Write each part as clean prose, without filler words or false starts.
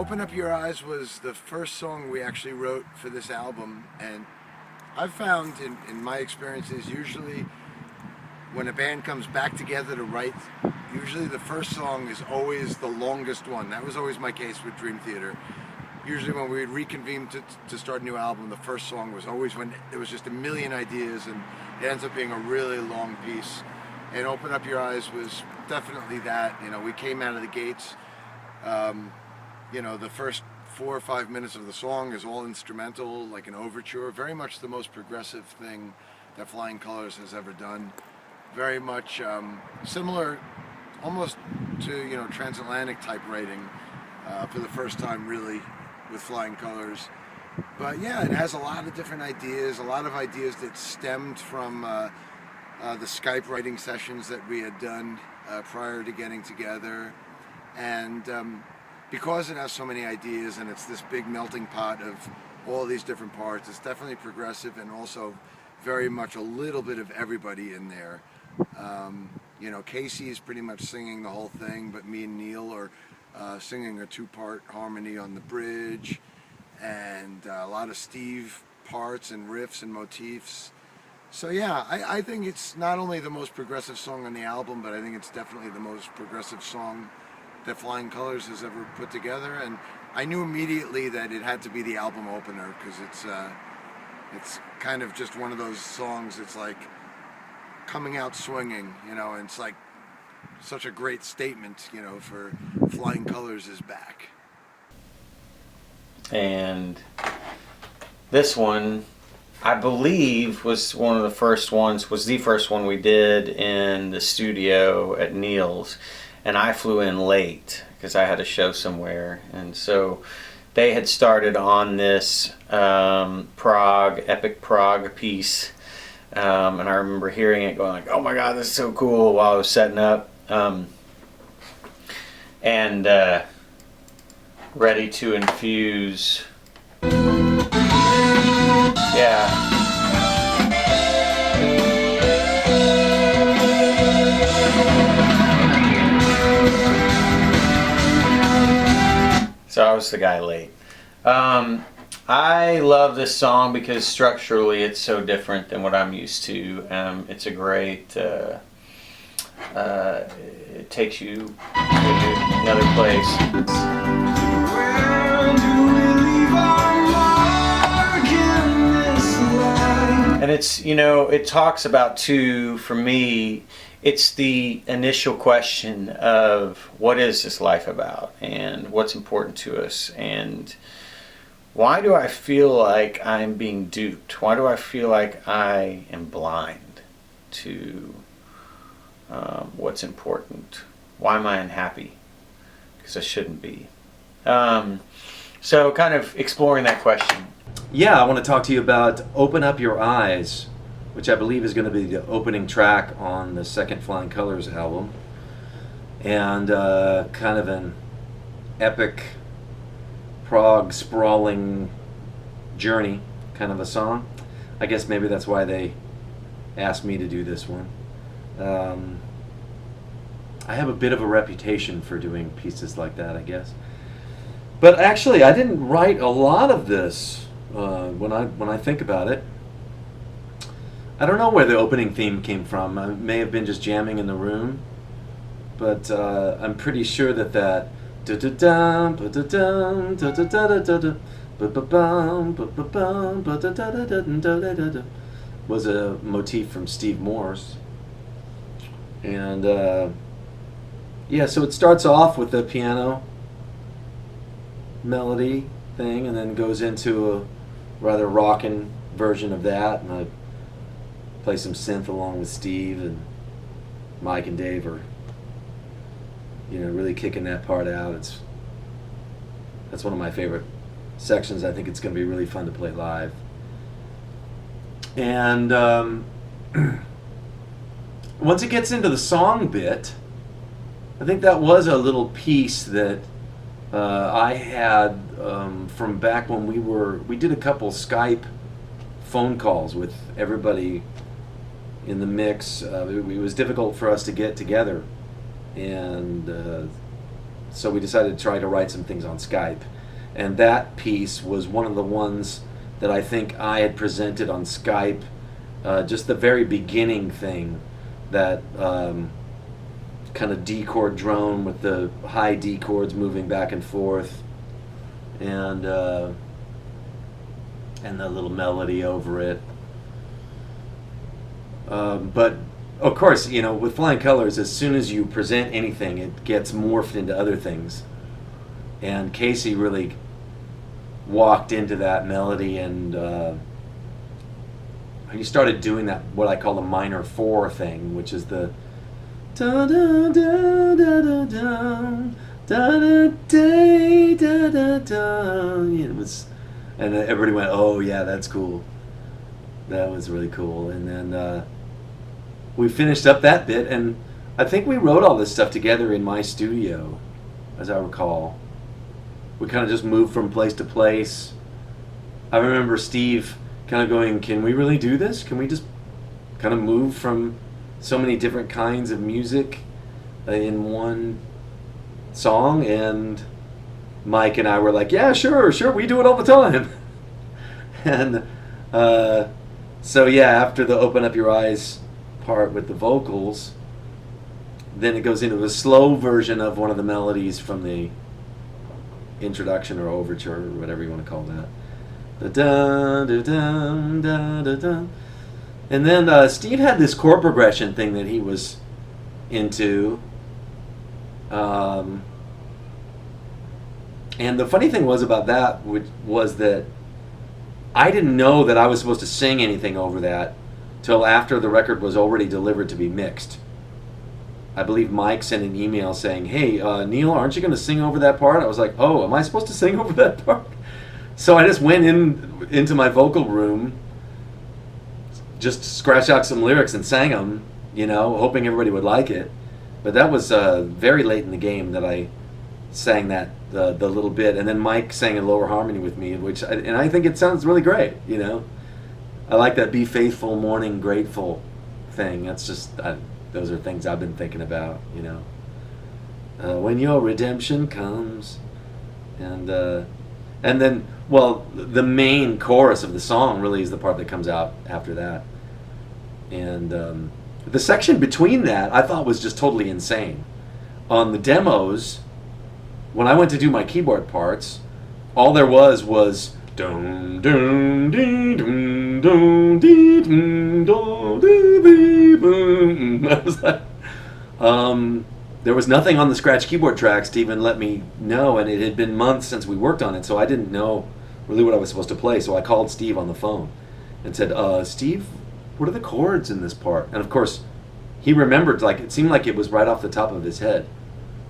Open Up Your Eyes was the first song we actually wrote for this album, and I've found in my experiences, usually when a band comes back together to write, usually the first song is always the longest one. That was always my case with Dream Theater. Usually when we would reconvene to start a new album, the first song was always when there was just a million ideas, and it ends up being a really long piece. And Open Up Your Eyes was definitely that. You know, we came out of the gates, you know, the first 4 or 5 minutes of the song is all instrumental, like an overture, very much the most progressive thing that Flying Colors has ever done. Very much similar, almost to, you know, transatlantic type writing for the first time really with Flying Colors. But yeah, it has a lot of different ideas, a lot of ideas that stemmed from the Skype writing sessions that we had done prior to getting together. And because it has so many ideas and it's this big melting pot of all these different parts, it's definitely progressive and also very much a little bit of everybody in there. You know, Casey is pretty much singing the whole thing, but me and Neil are singing a 2-part harmony on the bridge, and a lot of Steve parts and riffs and motifs. So yeah, I think it's not only the most progressive song on the album, but I think it's definitely the most progressive song that Flying Colors has ever put together. And I knew immediately that it had to be the album opener, because it's kind of just one of those songs. It's like coming out swinging, you know, and it's like such a great statement, you know, for Flying Colors is back. And this one, I believe, was one of the first ones, was the first one we did in the studio at Neil's. And I flew in late because I had a show somewhere. And so they had started on this epic Prague piece. And I remember hearing it going like, oh my God, this is so cool, while I was setting up. And ready to infuse. Yeah. So I was the guy late. I love this song because structurally it's so different than what I'm used to. It's a great, it takes you to another place. And it's, you know, it talks about too, for me, it's the initial question of what is this life about and what's important to us, and why do I feel like I'm being duped? Why do I feel like I am blind to what's important? Why am I unhappy? Because I shouldn't be. So kind of exploring that question. Yeah, I want to talk to you about Open Up Your Eyes, which I believe is going to be the opening track on the second Flying Colors album. And kind of an epic Prague sprawling journey kind of a song. I guess maybe that's why they asked me to do this one. I have a bit of a reputation for doing pieces like that, I guess. But actually, I didn't write a lot of this when I think about it. I don't know where the opening theme came from. I may have been just jamming in the room, but I'm pretty sure that was a motif from Steve Morse. And yeah, so it starts off with the piano melody thing, and then goes into a rather rockin' version of that, and I play some synth along with Steve, and Mike and Dave are, you know, really kicking that part out. That's one of my favorite sections. I think it's going to be really fun to play live. And once it gets into the song bit, I think that was a little piece that I had from back when we did a couple Skype phone calls with everybody in the mix. It was difficult for us to get together, and so we decided to try to write some things on Skype. And that piece was one of the ones that I think I had presented on Skype, just the very beginning thing, that kind of D chord drone with the high D chords moving back and forth, and the little melody over it. But of course, you know, with Flying Colors, as soon as you present anything, it gets morphed into other things. And Casey really walked into that melody, and he started doing that, what I call the minor 4 thing, which is the da da da da da da da da da da da. It was, and everybody went, "Oh yeah, that's cool." That was really cool. And then we finished up that bit, and I think we wrote all this stuff together in my studio, as I recall. We kind of just moved from place to place. I remember Steve kind of going, "Can we really do this? Can we just kind of move from so many different kinds of music in one song?" And Mike and I were like, "Yeah, sure, we do it all the time." And so yeah, after the Open Up Your Eyes part with the vocals, then it goes into a slow version of one of the melodies from the introduction or overture or whatever you want to call that. Da da da da da da. And then Steve had this chord progression thing that he was into. And the funny thing was about that was that I didn't know that I was supposed to sing anything over that till after the record was already delivered to be mixed. I believe Mike sent an email saying, "Hey, Neil, aren't you going to sing over that part?" I was like, "Oh, am I supposed to sing over that part?" So I just went into my vocal room, just scratched out some lyrics and sang them, you know, hoping everybody would like it. But that was very late in the game that I sang that the little bit, and then Mike sang a lower harmony with me, and I think it sounds really great. You know, I like that "Be Faithful, Morning Grateful" thing. That's just those are things I've been thinking about. You know, when your redemption comes, and then, well, the main chorus of the song really is the part that comes out after that, and the section between that I thought was just totally insane. On the demos, when I went to do my keyboard parts, all there was dum dum dee dum dum dee dum dum dee dee boom. I was like, there was nothing on the scratch keyboard tracks to even let me know, and it had been months since we worked on it, so I didn't know really what I was supposed to play. So I called Steve on the phone and said, "Steve, what are the chords in this part?" And of course, he remembered, like, it seemed like it was right off the top of his head.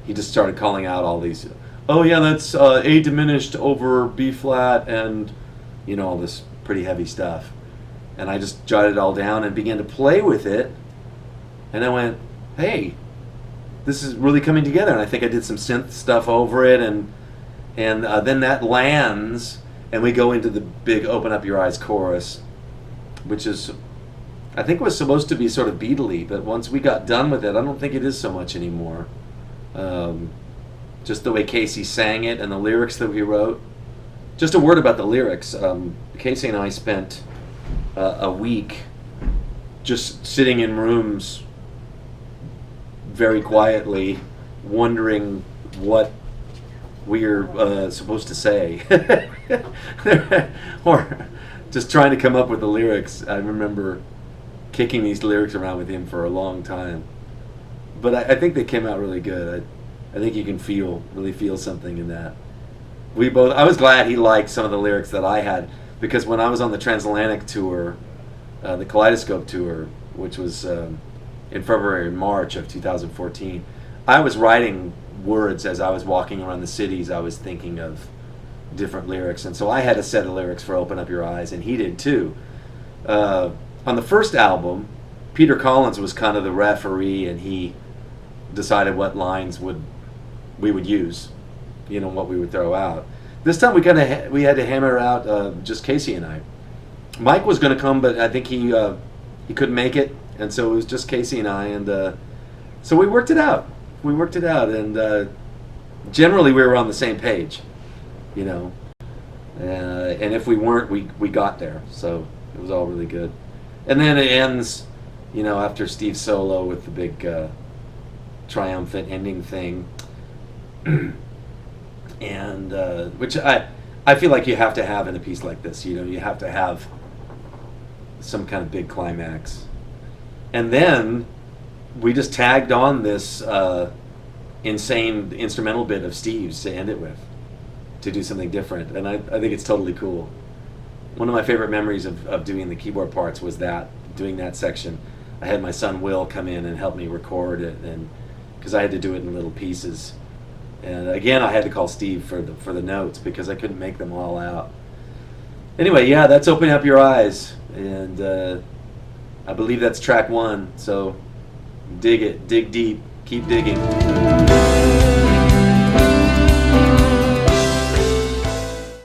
He just started calling out all these, "Oh yeah, that's A diminished over B flat," and you know, all this pretty heavy stuff. And I just jotted it all down and began to play with it, and I went, "Hey, this is really coming together." And I think I did some synth stuff over it, and then that lands, and we go into the big "Open Up Your Eyes" chorus, which is, I think, was supposed to be sort of Beatle-y, but once we got done with it, I don't think it is so much anymore. Just the way Casey sang it and the lyrics that we wrote. Just a word about the lyrics. Casey and I spent a week just sitting in rooms very quietly, wondering what we're supposed to say, or just trying to come up with the lyrics. I remember kicking these lyrics around with him for a long time, but I think they came out really good. I think you can really feel something in that. I was glad he liked some of the lyrics that I had, because when I was on the Transatlantic tour, the Kaleidoscope tour, which was in February and March of 2014, I was writing words as I was walking around the cities. I was thinking of different lyrics, and so I had a set of lyrics for "Open Up Your Eyes," and he did too. On the first album, Peter Collins was kind of the referee, and he decided what lines we would use, you know, what we would throw out. This time we had to hammer out just Casey and I. Mike was going to come, but I think he couldn't make it, and so it was just Casey and I, and so we worked it out. And generally we were on the same page, you know. And if we weren't, we got there. So it was all really good. And then it ends, you know, after Steve's solo with the big triumphant ending thing. And which I feel like you have to have in a piece like this. You know, you have to have some kind of big climax. And then we just tagged on this insane instrumental bit of Steve's to end it with, to do something different. And I think it's totally cool. One of my favorite memories of doing the keyboard parts was doing that section. I had my son Will come in and help me record it, and because I had to do it in little pieces. And again, I had to call Steve for the notes because I couldn't make them all out. Anyway, yeah, that's Open Up Your Eyes, and I believe that's track 1. So dig it, dig deep, keep digging.